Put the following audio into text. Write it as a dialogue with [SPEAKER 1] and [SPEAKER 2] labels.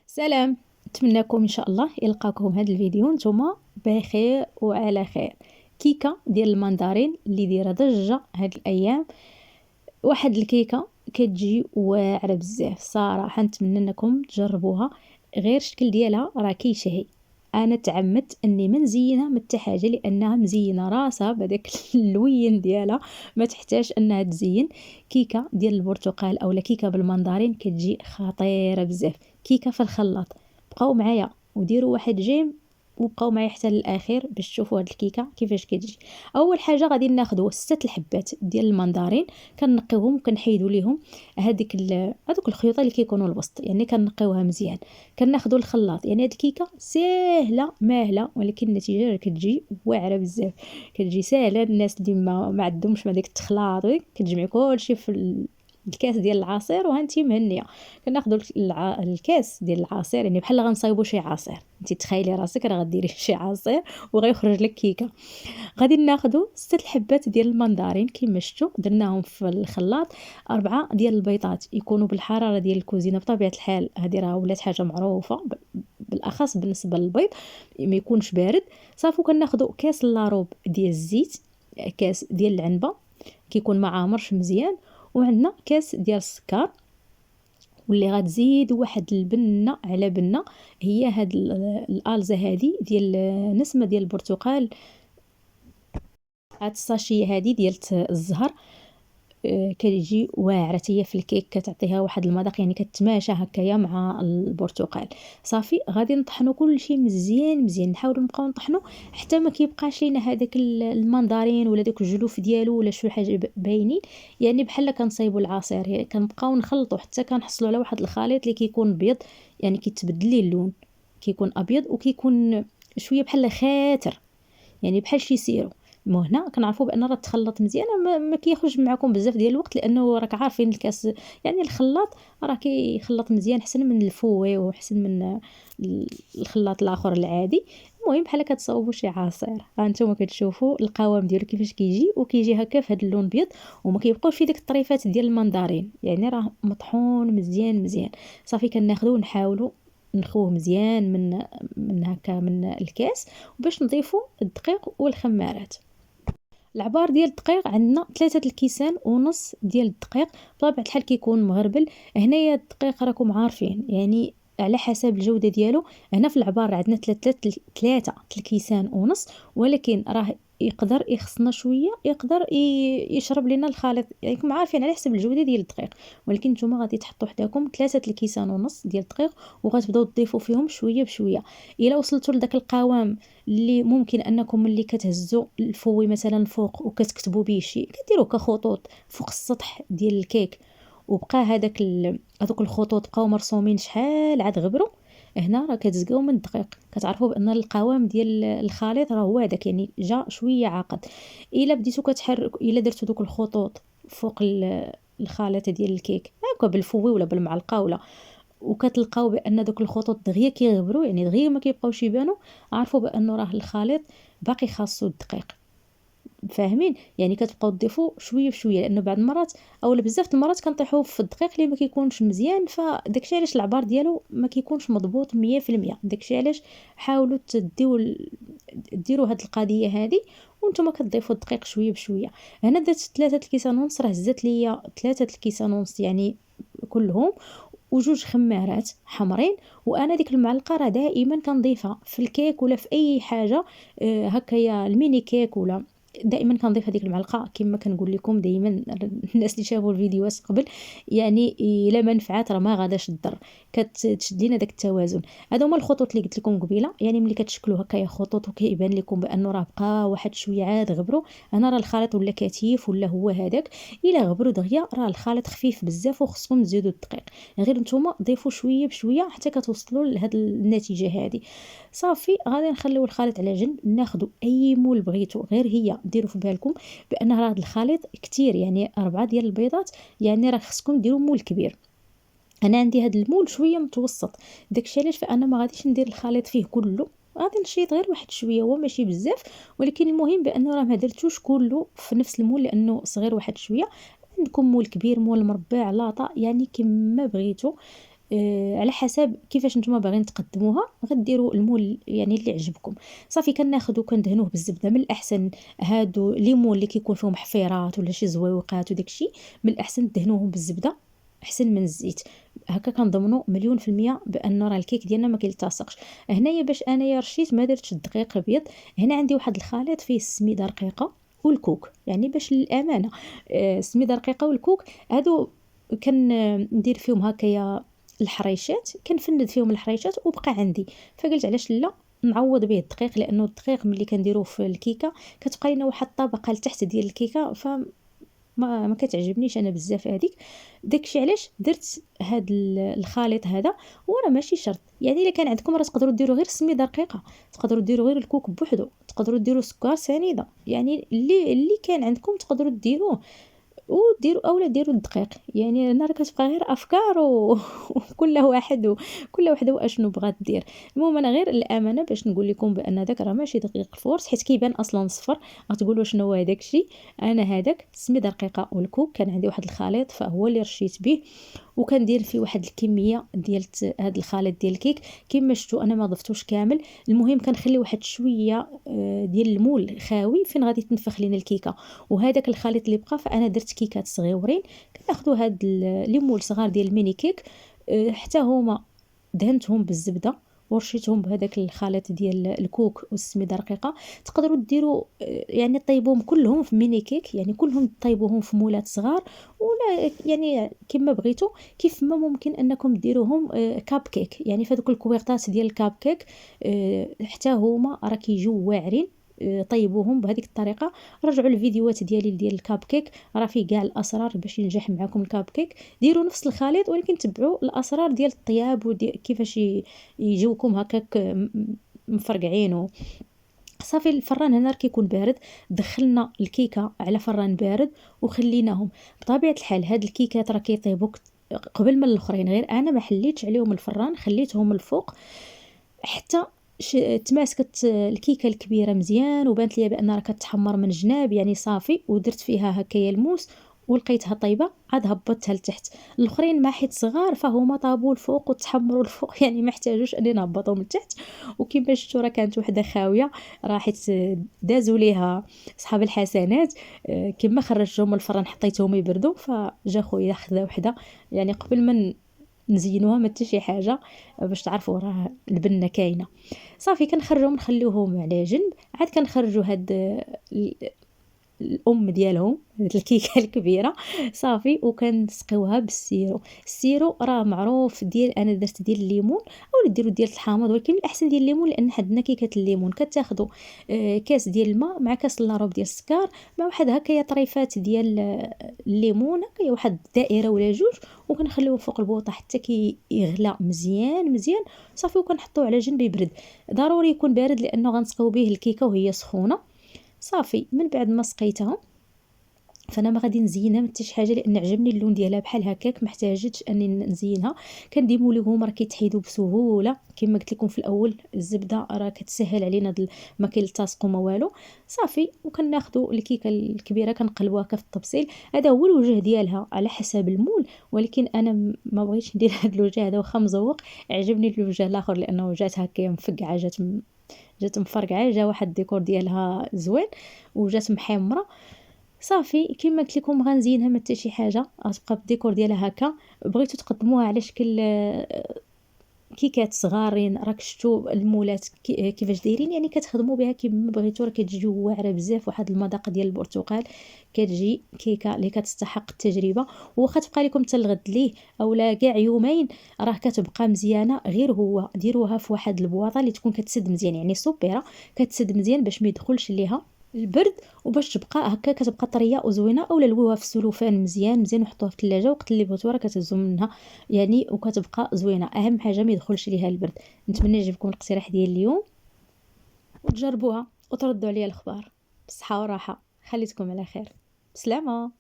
[SPEAKER 1] سلام. نتمنىكم ان شاء الله يلقاكم هذا الفيديو نتوما بخير وعلى خير. كيكه ديال المندرين اللي دايره ضجه هاد الايام. واحد الكيكه كتجي واعره بزاف صراحه، نتمنى انكم تجربوها. غير الشكل ديالها راه كيشهي. انا تعمدت اني ما نزينها من حتى حاجه لانها مزينه راسها بهذاك اللوين ديالها، ما تحتاج انها تزين. كيكه ديال البرتقال اولا كيكه بالمندرين كتجي خطيره بزاف. كيكه في الخلاط. بقاو معايا وديروا واحد جيم وبقاو معايا حتى للاخير باش تشوفوا هاد الكيكه كيفاش كتجي. اول حاجه غادي ناخذوا 6 الحبات ديال المندرين، كنقيوهم وكنحيدوا ليهم هذوك الخيوط اللي كيكونوا الوسط، يعني كنقيوها مزيان. كناخذوا الخلاط. يعني هاد الكيكه ساهله ماهله، ولكن النتيجه راه كتجي واعره بزاف. كتجي ساهله الناس اللي ما عندهمش ما ديك التخلاط كتجمعي كلشي في الكاس ديال العصير وهانتي مهنيه. كناخذوا الكاس ديال العصير، يعني بحال غنصايبوا شي عصير. انت تخيلي راسك راه غديري شي عصير وغيخرج لك كيكه. غادي ناخذوا 6 الحبات ديال المندرين كيما شفتوا درناهم في الخلاط. 4 ديال البيضات يكونوا بالحراره ديال الكوزينه بطبيعه الحال، هذه راه ولات حاجه معروفه بالاخص بالنسبه للبيض ما يكونش بارد. صافي كناخذوا كاس لاروب ديال الزيت، كاس ديال العنبه كيكون ما عامرش مزيان، وعندنا كاس ديال السكر. واللي غتزيد واحد البنه على بنه هي هاد الالزه هادي ديال نسمه ديال البرتقال. هاد الساشيه هادي ديال الزهر. كتجي واعره هي في الكيك، كتعطيها واحد المذاق، يعني كتماشى هكايا مع البرتقال. صافي غادي نطحنوا كل شيء مزيان مزيان، نحاولوا نبقاو نطحنوا حتى ما كيبقاش لينا هذاك المندرين ولا داك الجلوف ديالو ولا شي حاجه باينين. يعني بحال كنصايبوا العصير، يعني كنبقاو نخلطوا حتى كنحصلوا على واحد الخليط اللي كيكون بيض، يعني كيتبدل ليه اللون، كيكون ابيض وكيكون شويه بحال خاتر، يعني بحال شي سيرو. مو هنا كنعرفوا بان راه تخلط مزيان، ما كياخذش معكم بزاف ديال الوقت لانه راك عارفين الكاس، يعني الخلاط راه كيخلط مزيان احسن من الفوي وحسن من الخلاط الاخر العادي. المهم بحال كتصاوبوا شي عصير، ها انتم كتشوفوا القوام ديالو كيفاش كيجي، وكيجي هكا في هذا اللون ابيض، وما كيبقاوش فيه ديك الطريفات ديال المندرين، يعني راه مطحون مزيان مزيان. صافي كناخذوه ونحاولوا نخوه مزيان من هكا من الكاس، باش نضيفوا الدقيق والخمارات. العبار ديال الدقيق عندنا 3 الكيسان ونص ديال الدقيق، بطبيعة الحال كيكون مغربل. هنايا الدقيق راكم عارفين يعني على حسب الجودة ديالو. هنا في العبار عندنا 3 الكيسان ونص، ولكن راه يقدر يخصنا شويه، يقدر يشرب لنا الخليط، يعني راكم عارفين على حسب الجوده ديال الدقيق. ولكن نتوما غادي تحطوا حداكم 3 الكيسان ونص ديال الدقيق، وغتبداو تضيفوا فيهم شويه بشويه. الا وصلتوا لذاك القوام اللي ممكن انكم ملي كتهزوا الفوي مثلا فوق وكتكتبوا به شي، كديروه كخطوط فوق السطح ديال الكيك، وبقى هذوك الخطوط بقاو مرسومين شحال عاد غبروا. هنا راه كتزقاو من الدقيق، كتعرفوا بان القوام ديال الخليط راه هو هذاك، يعني جا شويه عاقد. الا بديتو كتحرك، الا درتو دوك الخطوط فوق الخليط ديال الكيك هكا بالفوي ولا بالمعلقه ولا، وكتلقاو بان دوك الخطوط دغيا كيغبروا، يعني دغيا ما كيبقاوش يبانوا، عرفوا بانه راه الخليط باقي خاصو الدقيق. فاهمين؟ يعني كتبقاو تضيفوا شويه بشويه، لانه بعض المرات اولا بزاف المرات كنطيحوا في الدقيق اللي ما كيكونش مزيان، فداكشي علاش العبار ديالو ما كيكونش مضبوط 100%. داكشي علاش حاولوا ديروا هاد القضيه هذه وانتم كتضيفوا الدقيق شويه بشويه. هنا درت 3 الكيسان ونص، راه هزت ليا 3 الكيسان ونص يعني كلهم، وجوج خمارات حمرين. وانا ديك المعلقه راه دائما كنضيفها في الكيك ولا في اي حاجه، هكايا الميني كيك ولا، دائما كنضيف هذيك المعلقه كما كنقول لكم دائما. الناس اللي شافوا الفيديوهات قبل يعني الا ما نفعات راه ما غاداش الضر، كتشد لينا داك التوازن. هادو هما الخطوط اللي قلت لكم قبيله، يعني ملي كتشكلوا هكايا خطوط وكيبان لكم بانه راه بقى واحد شويه عاد غبروا، انا راه الخليط ولا كثيف ولا هو هذاك. الا غبروا دغيا راه الخليط خفيف بزاف وخصكم تزيدوا الدقيق، غير نتوما ضيفوا شويه بشويه حتى كتوصلوا لهاد النتيجه هذه. صافي غادي نخليو الخليط على جنب، ناخذ اي مول بغيتو، غير هي ديروا في بالكم بان راه هذا الخليط كتير، يعني 4 ديال البيضات، يعني راه خصكم ديروا مول كبير. انا عندي هذا المول شويه متوسط، داكشي علاش فانا ما غاديش ندير الخليط فيه كله، غادي نشيط غير واحد شويه، هو ماشي بزاف، ولكن المهم بانه راه ما درتوش كله في نفس المول لانه صغير واحد شويه. عندكم مول كبير، مول مربع، لاطا، يعني كما بغيتو. على حسب كيفاش نتوما باغيين تقدموها غديروا المول يعني اللي عجبكم. صافي كناخذوا كندهنوه بالزبده. من الاحسن هادو لي مول اللي كيكون فيهم حفيرات ولا شي زويوقات وداكشي من الاحسن دهنوهم بالزبده احسن من الزيت. هكا كنضمنوا مليون في المية بان راه الكيك ديالنا ما كيلتصقش. هنايا باش انايا رشيت ما درتش الدقيق الابيض. هنا عندي واحد الخليط فيه السميده رقيقه والكوك، يعني باش للامانه السميده رقيقه والكوك هادو ندير فيهم هكايا الحريشات، كنفند فيهم الحريشات وبقى عندي. فقلت علاش لا نعوض به الدقيق، لانه الدقيق ملي كنديروه في الكيكه كتبقى لنا واحد الطبقه لتحت ديال الكيكه، ما كتعجبنيش انا بزاف هذيك. داكشي علاش درت هاد الخليط هذا. وراه ماشي شرط، يعني الا كان عندكم راه تقدروا ديروا غير السميده رقيقه، تقدروا ديروا غير الكوك بوحدو، تقدروا ديروا سكر سنيده، يعني اللي كان عندكم تقدروا ديروه. وديروا اولا ديروا الدقيق. يعني انا راه كتبقى غير افكار وكل واحد وكل وحده واشنو بغات دير. المهم انا غير الامانه باش نقول لكم بان داك راه ماشي دقيق الفورس، حيت كيبان اصلا صفر. غتقولوا شنو هو هذاك الشيء. انا هذاك السميده رقيقه والكوك كان عندي واحد الخليط فهو اللي رشيت به، وكندير فيه واحد الكميه ديال هذا الخليط ديال الكيك. كما شفتوا انا ما ضفتوش كامل. المهم كنخلي واحد شويه ديال المول خاوي فين غادي تنفخ لينا الكيكه. وهذاك الخليط اللي بقى فانا درت كيكات صغيورين. كناخذوا هاد لي مول صغار ديال الميني كيك، حتى هما دهنتهم بالزبده ورشيتهم بهذاك الخليط ديال الكوك والسميده الرقيقه. تقدروا ديروا يعني طيبوهم كلهم في ميني كيك، يعني كلهم طيبوهم في مولات صغار، ولا يعني كما بغيتوا. كيف ما ممكن انكم ديروهم كاب كيك، يعني في هذوك الكويغطات ديال الكاب كيك حتى هما راه كيجيو واعرين. طيبوهم بهذيك الطريقه. رجعوا الفيديوهات ديالي ديال الكاب كيك، راه فيه كاع الاسرار باش ينجح معكم الكاب كيك. ديروا نفس الخليط ولكن تبعوا الاسرار ديال الطياب وديال كيفاش يجيوكم هكاك مفرقعين. صافي الفران هنا راه كيكون بارد. دخلنا الكيكه على فران بارد وخليناهم. بطبيعه الحال هاد الكيكات راه كيطيبوا قبل من الاخرين، غير انا ما حليتش عليهم الفران، خليتهم الفوق حتى تماسكت الكيكه الكبيره مزيان وبانت ليا بان راه كتحمر من جناب. يعني صافي ودرت فيها هكايا الموس ولقيتها طيبه عاد هبطتها لتحت. الاخرين ما حيت صغار فهما طابوا الفوق وتحمروا الفوق يعني ما احتاجوش اني نهبطهم لتحت. وكيما شفتوا راه كانت وحده خاويه، راه حيت دازوا ليها صحاب الحسنات. كما خرجتهم من الفران حطيتهم يبردوا فجا خويا خذا وحده، يعني قبل ما نزينوها ما حتى شي حاجه باش تعرفوا راه البنه كاينه. صافي كنخرجوهم نخليوهم على جنب. عاد كنخرجوا هاد الام ديالهم الكيكه الكبيره. صافي وكنسقيوها بالسيرو. السيرو راه معروف ديال انا درت ديال الليمون او ديروا ديال الحامض، ولكن الاحسن ديال الليمون لان حدنا كيكه الليمون. كتاخذوا كاس ديال الماء مع كاس لاروب ديال السكر مع واحد هكايا طريفات ديال الليمون، هكايا واحد دائره ولا جوج، وكنخليوه فوق البوطه حتى كيغلى مزيان مزيان. صافي وكنحطوه على جنب يبرد. ضروري يكون بارد لانه غنسقيو به الكيكه وهي سخونه. صافي من بعد ما سقيتها فانا ما غادي نزينها حتى شي حاجه لان عجبني اللون ديالها بحال هكاك، ما احتاجتش اني نزينها. كنديموا لهم راه كيتحيدوا بسهوله. كما قلت لكم في الاول الزبده راه كتسهل علينا ما كيلتصقوا ما والو. صافي وكناخذوا الكيكه الكبيره كنقلبوها في الطبسيل. هذا هو الوجه ديالها على حسب المول، ولكن انا ما بغيتش ندير هذا الوجه هذا واخا مزوق. عجبني الوجه الاخر لانه جات هكا مفقعه، جات مفرقعه، جا واحد الديكور ديالها زوين وجات محمره. صافي كما قلت لكم غنزينها ما حتى شي حاجه، غتبقى بالديكور ديالها هكا. بغيتو تقدموها على شكل كيكات صغارين راك شفتوا المولات كيفاش دايرين، يعني كتخدموا بها كيما بغيتو. راه كتجي واعره بزاف، واحد المذاق ديال البرتقال. كتجي كيكه اللي كتستحق التجربه. واخا تبقى لكم حتى الغد ليه اولا كاع يومين راه كتبقى مزيانه. غير هو ديروها في واحد البواطه اللي تكون كتسد مزيان، يعني صوبيره كتسد مزيان باش ما يدخلش ليها البرد وباش تبقى هكا كتبقى طريه وزوينه. اولا لويوها في السلوفان مزيان مزيان وحطوها في الثلاجه وقت اللي بغيتو راه كتهزوا منها يعني وكتبقى زوينه. اهم حاجه ما يدخلش ليها البرد. نتمنى يعجبكم الاقتراح ديال اليوم وتجربوها وتردوا عليا الاخبار. بالصحه والراحه، خليتكم على خير. بسلامه.